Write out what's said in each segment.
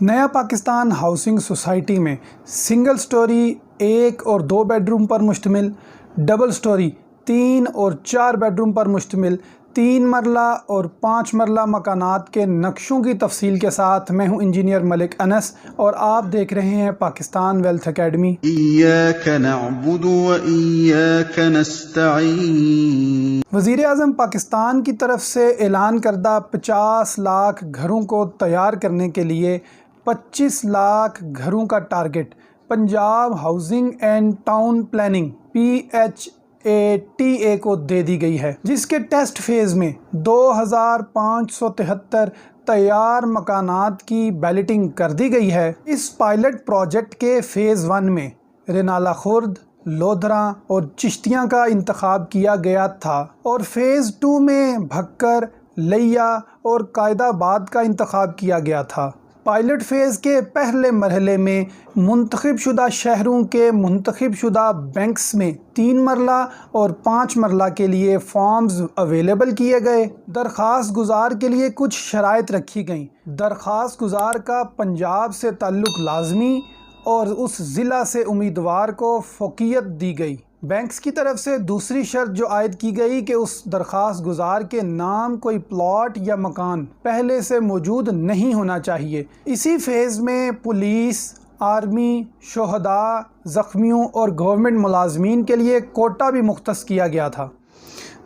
नया Pakistan housing society में single storey 1 और 2 बेडरूम पर मुश्तमिल, डबल स्टोरी 3 और 4 बेडरूम पर मुश्तमिल 3 मरला और 5 मरला मकानात के नक्शों की तफसील के साथ मैं हूं इंजीनियर मलिक अनस और आप देख रहे हैं पाकिस्तान वेल्थ अकेडमी। इय्याक नअबुदु व इय्याक नस्तईन। वज़ीर आज़म पाकिस्तान की तरफ से ऐलान करदा 50 लाख घरों को तैयार करने के लिए 25 लाख घरों का target Punjab housing and town planning PHATA को दे दी गई है, जिसके टेस्ट फेज़ में 2573 तैयार मकानात की बैलेटिंग कर दी गई है। इस पायलट प्रोजेक्ट के फ़ेज़ 1 में रेनाला खुर्द, लोधरा और चिश्तियाँ का इंतखाब किया गया था और फ़ेज़ 2 में भक्कर, लिया और कायदाबाद का इंतखाब किया गया था। पायलट फ़ेज़ के पहले मरहले में मुंतखब शुदा शहरों के मुंतखब शुदा बैंक्स में 3 मरला और 5 मरला के लिए फॉर्म्स अवेलेबल किए गए। दरख्वास्त गुजार के लिए कुछ शराइत रखी गईं। दरख्वास्त गुजार का पंजाब से ताल्लुक़ लाजमी और उस ज़िला से उम्मीदवार को फ़ौक़ियत दी गई। बैंक्स की तरफ से दूसरी शर्त जो आयद की गई कि उस दरख्वास्त गुजार के नाम कोई प्लॉट या मकान पहले से मौजूद नहीं होना चाहिए। इसी फेज़ में पुलिस, आर्मी, शोहदा, ज़ख्मियों और गवर्नमेंट मुलाजमीन के लिए कोटा भी मुख्तस किया गया था।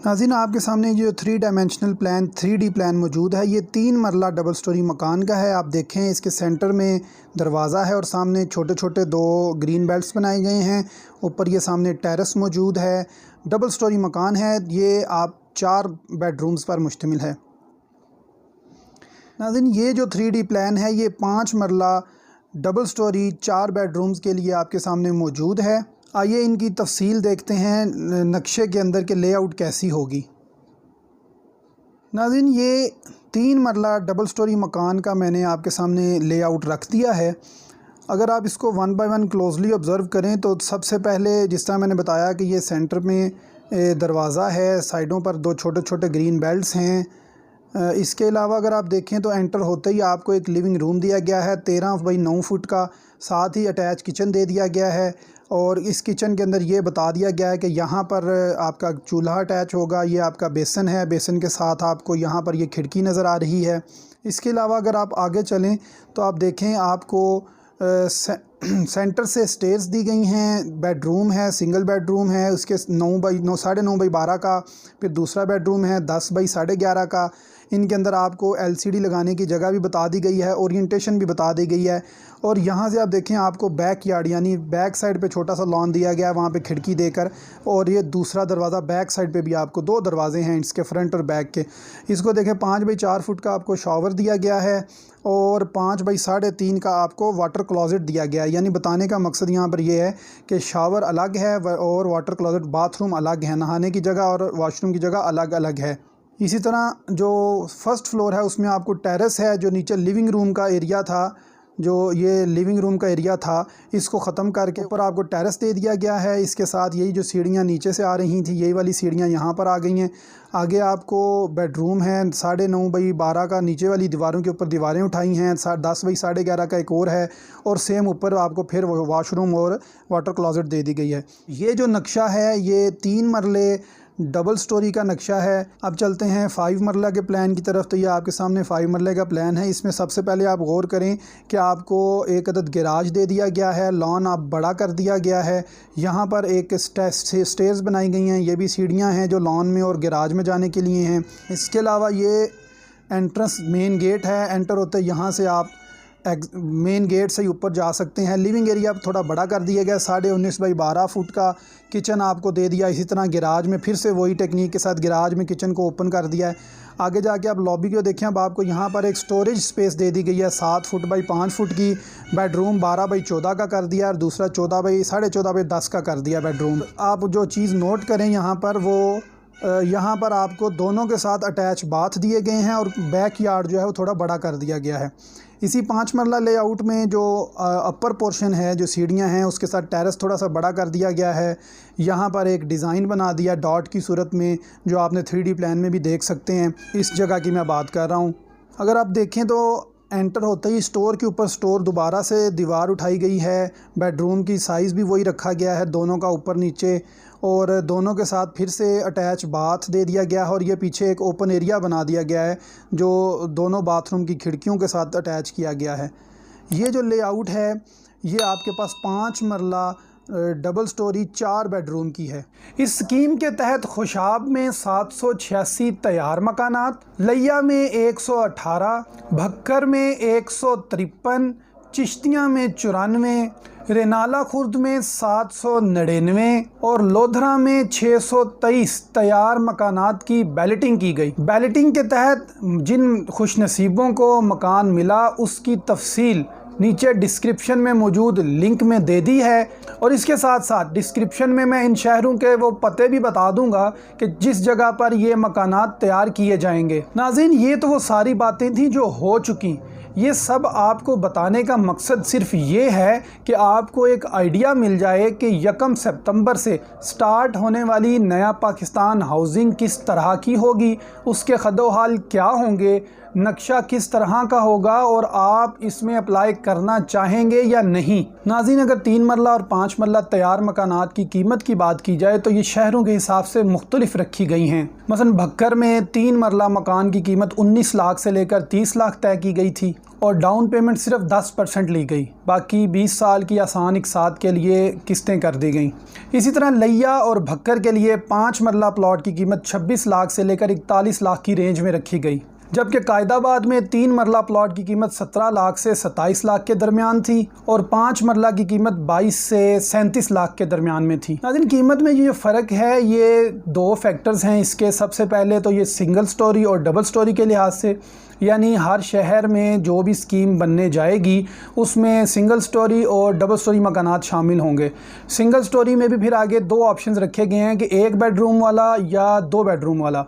नाज़रीन, आपके सामने जो 3 डायमेंशनल प्लान 3D प्लान मौजूद है, ये 3 मरला डबल स्टोरी मकान का है। आप देखें इसके सेंटर में दरवाज़ा है और सामने छोटे छोटे 2 ग्रीन बेल्ट्स बनाए गए हैं। ऊपर ये सामने टेरेस मौजूद है। डबल स्टोरी मकान है। ये आप 4 बेडरूम्स पर मुश्तमिल है। नाज़रीन, ये जो 3D प्लान है ये 5 मरला डबल स्टोरी 4 बेडरूम्स के लिए आपके सामने मौजूद है। आइए इनकी तफसील देखते हैं, नक्शे के अंदर के लेआउट कैसी होगी। नाज़रीन, ये 3 मरला डबल स्टोरी मकान का मैंने आपके सामने लेआउट रख दिया है। अगर आप इसको 1 बाय 1 क्लोजली ऑब्ज़र्व करें तो सबसे पहले जिस तरह मैंने बताया कि ये सेंटर में दरवाज़ा है, साइडों पर 2 छोटे छोटे ग्रीन बेल्ट्स हैं। इसके अलावा अगर आप देखें तो एंटर होते ही आपको एक लिविंग रूम दिया गया है 13 बाई 9 फुट का। साथ ही अटैच किचन दे दिया गया है और इस किचन के अंदर ये बता दिया गया है कि यहाँ पर आपका चूल्हा अटैच होगा। ये आपका बेसन है, बेसन के साथ आपको यहाँ पर ये खिड़की नज़र आ रही है। इसके अलावा अगर आप आगे चलें तो आप देखें आपको सेंटर से स्टेयर्स दी गई हैं। बेडरूम है, सिंगल बेडरूम है, उसके 9 बाई 9 9.5 बाई 12 का। फिर दूसरा बेडरूम है 10 बाई 11.5 का। इनके अंदर आपको LCD लगाने की जगह भी बता दी गई है, ओरिएंटेशन भी बता दी गई है। और यहाँ से आप देखें आपको बैक यार्ड यानी बैक साइड पे छोटा सा लॉन दिया गया है वहाँ पे खिड़की देकर। और ये दूसरा दरवाज़ा बैक साइड पे भी आपको 2 दरवाजे हैं इसके फ्रंट और बैक के। इसको देखें 5 बाई 4 फुट का आपको शॉवर दिया गया है और 5 बाई 3.5 का आपको वाटर क्लोजेट दिया गया है। यानी बताने का मकसद यहाँ पर यह है कि शावर अलग है और वाटर क्लोजेट बाथरूम अलग है, नहाने की जगह और वॉशरूम की जगह अलग अलग है। इसी तरह जो फर्स्ट फ्लोर है उसमें आपको टेरेस है। जो नीचे लिविंग रूम का एरिया था, जो ये लिविंग रूम का एरिया था, इसको ख़त्म करके ऊपर आपको टेरेस दे दिया गया है। इसके साथ यही जो सीढ़ियाँ नीचे से आ रही थी, यही वाली सीढ़ियाँ यहाँ पर आ गई हैं। आगे आपको बेडरूम है 9.5 बाई 12 का, नीचे वाली दीवारों के ऊपर दीवारें उठाई हैं। 10 बाई 11.5 का एक और है और सेम ऊपर आपको फिर वॉशरूम और वाटर क्लोजेट दे दी गई है। ये जो नक्शा है ये 3 मरले डबल स्टोरी का नक्शा है। अब चलते हैं 5 मरला के प्लान की तरफ। तो ये आपके सामने 5 मरले का प्लान है। इसमें सबसे पहले आप गौर करें कि आपको एक अदद गैराज दे दिया गया है, लॉन आप बड़ा कर दिया गया है। यहाँ पर एक स्टेयर्स बनाई गई हैं, ये भी सीढ़ियाँ हैं जो लॉन में और गैराज में जाने के लिए हैं। इसके अलावा ये एंट्रेंस मेन गेट है। एंटर होते यहाँ से आप मेन गेट से ही ऊपर जा सकते हैं। लिविंग एरिया थोड़ा बड़ा कर दिया गया, 19.5 बाई 12 फुट का। किचन आपको दे दिया। इसी तरह गैराज में फिर से वही टेक्निक के साथ गैराज में किचन को ओपन कर दिया है। आगे जाके आप लॉबी को देखें, अब आपको यहाँ पर एक स्टोरेज स्पेस दे दी गई है 7 फुट बाई 5 फुट की। बेडरूम 12 बाई 14 का कर दिया और दूसरा 14 बाई 14.5 बाई 10 का कर दिया बेडरूम। आप जो चीज़ नोट करें यहाँ पर वो यहाँ पर आपको दोनों के साथ अटैच बाथ दिए गए हैं और बैक यार्ड जो है वो थोड़ा बड़ा कर दिया गया है। इसी 5 मरला लेआउट में जो अपर पोर्शन है, जो सीढ़ियाँ हैं, उसके साथ टेरेस थोड़ा सा बड़ा कर दिया गया है। यहाँ पर एक डिज़ाइन बना दिया डॉट की सूरत में, जो आपने 3D प्लान में भी देख सकते हैं। इस जगह की मैं बात कर रहा हूँ। अगर आप देखें तो एंटर होते ही स्टोर के ऊपर स्टोर दोबारा से दीवार उठाई गई है। बेडरूम की साइज़ भी वही रखा गया है, दोनों का ऊपर नीचे, और दोनों के साथ फिर से अटैच बाथ दे दिया गया है। और ये पीछे एक ओपन एरिया बना दिया गया है जो दोनों बाथरूम की खिड़कियों के साथ अटैच किया गया है। ये जो लेआउट है ये आपके पास 5 मरला डबल स्टोरी 4 बेडरूम की है। इस स्कीम के तहत खुशाब में 786 तैयार मकानात, लिया में 118, भक्कर में 153, चिश्तियाँ में 94, रेनाला खुर्द में 799 और लोधरा में 623 तैयार मकानात की बैलेटिंग की गई। बैलेटिंग के तहत जिन खुशनसीबों को मकान मिला उसकी तफसील नीचे डिस्क्रिप्शन में मौजूद लिंक में दे दी है, और इसके साथ साथ डिस्क्रिप्शन में मैं इन शहरों के वो पते भी बता दूंगा कि जिस जगह पर ये मकानात तैयार किए जाएंगे। नाज़रीन, ये तो वो सारी बातें थी जो हो चुकी। ये सब आपको बताने का मकसद सिर्फ ये है कि आपको एक आइडिया मिल जाए कि 1 सितंबर से स्टार्ट होने वाली नया पाकिस्तान हाउसिंग किस तरह की होगी, उसके खदोहाल क्या होंगे, नक्शा किस तरह का होगा और आप इसमें अप्लाई करना चाहेंगे या नहीं। नाज़रीन, अगर 3 मरला और 5 मरला तैयार मकानात की कीमत की बात की जाए तो ये शहरों के हिसाब से मुख्तलिफ रखी गई हैं। मसलन भक्कर में 3 मरला मकान की कीमत 19 लाख से लेकर 30 लाख तय की गई थी और डाउन पेमेंट सिर्फ 10% ली गई, बाकी 20 साल की आसान इकसात के लिए किस्तें कर दी गई। इसी तरह लिया और भक्कर के लिए 5 मरला प्लॉट की कीमत 26 लाख से लेकर 41 लाख की रेंज में रखी गई, जबकि कायदाबाद में 3 मरला प्लॉट की कीमत 17 लाख से 27 लाख के दरमियान थी और 5 मरला की कीमत 22 से 37 लाख के दरमियान में थी। नाज़रीन, कीमत में ये फ़र्क है, ये 2 फैक्टर्स हैं इसके। सबसे पहले तो ये सिंगल स्टोरी और डबल स्टोरी के लिहाज से, यानी हर शहर में जो भी स्कीम बनने जाएगी उसमें सिंगल स्टोरी और डबल स्टोरी मकानात शामिल होंगे। सिंगल स्टोरी में भी फिर आगे 2 ऑप्शंस रखे गए हैं कि 1 बेडरूम वाला या 2 बेडरूम वाला।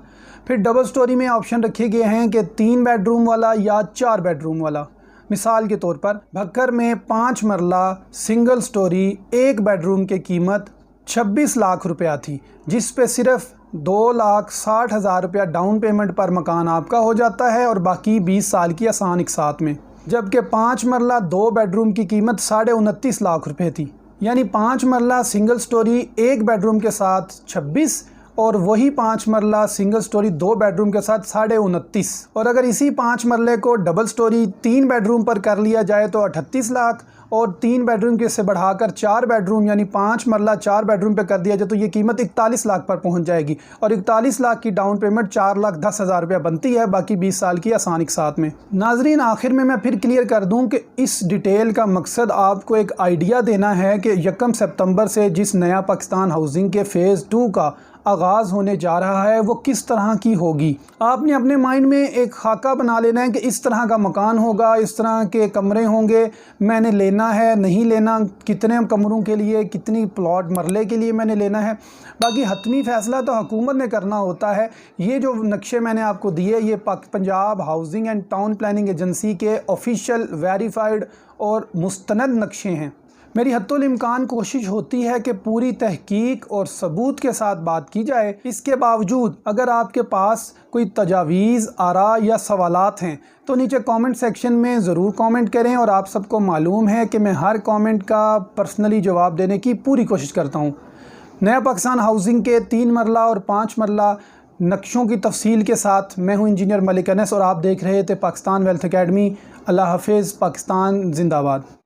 फिर डबल स्टोरी में ऑप्शन रखे गए हैं कि 3 बेडरूम वाला या 4 बेडरूम वाला। मिसाल के तौर पर भक्कर में 5 मरला सिंगल स्टोरी 1 बेडरूम की कीमत 26 लाख रुपया थी, जिस पे सिर्फ 2,60,000 रुपया डाउन पेमेंट पर मकान आपका हो जाता है और बाकी 20 साल की आसान इकसात में। जबकि 5 मरला 2 बेडरूम की कीमत 29.5 लाख रुपये थी, यानी 5 मरला सिंगल स्टोरी 1 बेडरूम के साथ 26 और वही 5 मरला सिंगल स्टोरी 2 बेडरूम के साथ 29.5। और अगर इसी 5 मरले को डबल स्टोरी 3 बेडरूम पर कर लिया जाए तो 38 लाख, और 3 बेडरूम के से बढ़ाकर 4 बेडरूम यानी 5 मरला 4 बेडरूम पे कर दिया जाए तो ये कीमत 41 लाख पर पहुंच जाएगी और 41 लाख की डाउन पेमेंट 4,10,000 रुपया बनती है, बाकी 20 साल की आसान इकसात में। नाजरीन, आखिर में मैं फिर क्लियर कर दूं कि इस डिटेल का मकसद आपको एक आइडिया देना है कि 1 सितंबर से जिस नया पाकिस्तान हाउसिंग के फ़ेज़ 2 का आगाज़ होने जा रहा है वो किस तरह की होगी। आपने अपने माइंड में एक खाका बना लेना है कि इस तरह का मकान होगा, इस तरह के कमरे होंगे, मैंने लेना है नहीं लेना, कितने कमरों के लिए, कितनी प्लॉट मरले के लिए मैंने लेना है। बाकी हतमी फ़ैसला तो हुकूमत ने करना होता है। ये जो नक्शे मैंने आपको दिए ये Punjab housing and town planning agency के ऑफिशियल वेरीफाइड और मुस्तनद नक्शे हैं। मेरी हद्दुल इम्कान कोशिश होती है कि पूरी तहकीक और सबूत के साथ बात की जाए। इसके बावजूद अगर आपके पास कोई तजावीज़, आरा या सवालात हैं तो नीचे कमेंट सेक्शन में ज़रूर कमेंट करें, और आप सबको मालूम है कि मैं हर कमेंट का पर्सनली जवाब देने की पूरी कोशिश करता हूँ। नया पाकिस्तान हाउसिंग के 3 मरला और 5 मरला नक्शों की तफसील के साथ मैं हूँ इंजीनियर मलिक अनस और आप देख रहे थे पाकिस्तान वेल्थ अकेडमी। अल्लाह हाफिज़। पाकिस्तान जिंदाबाद।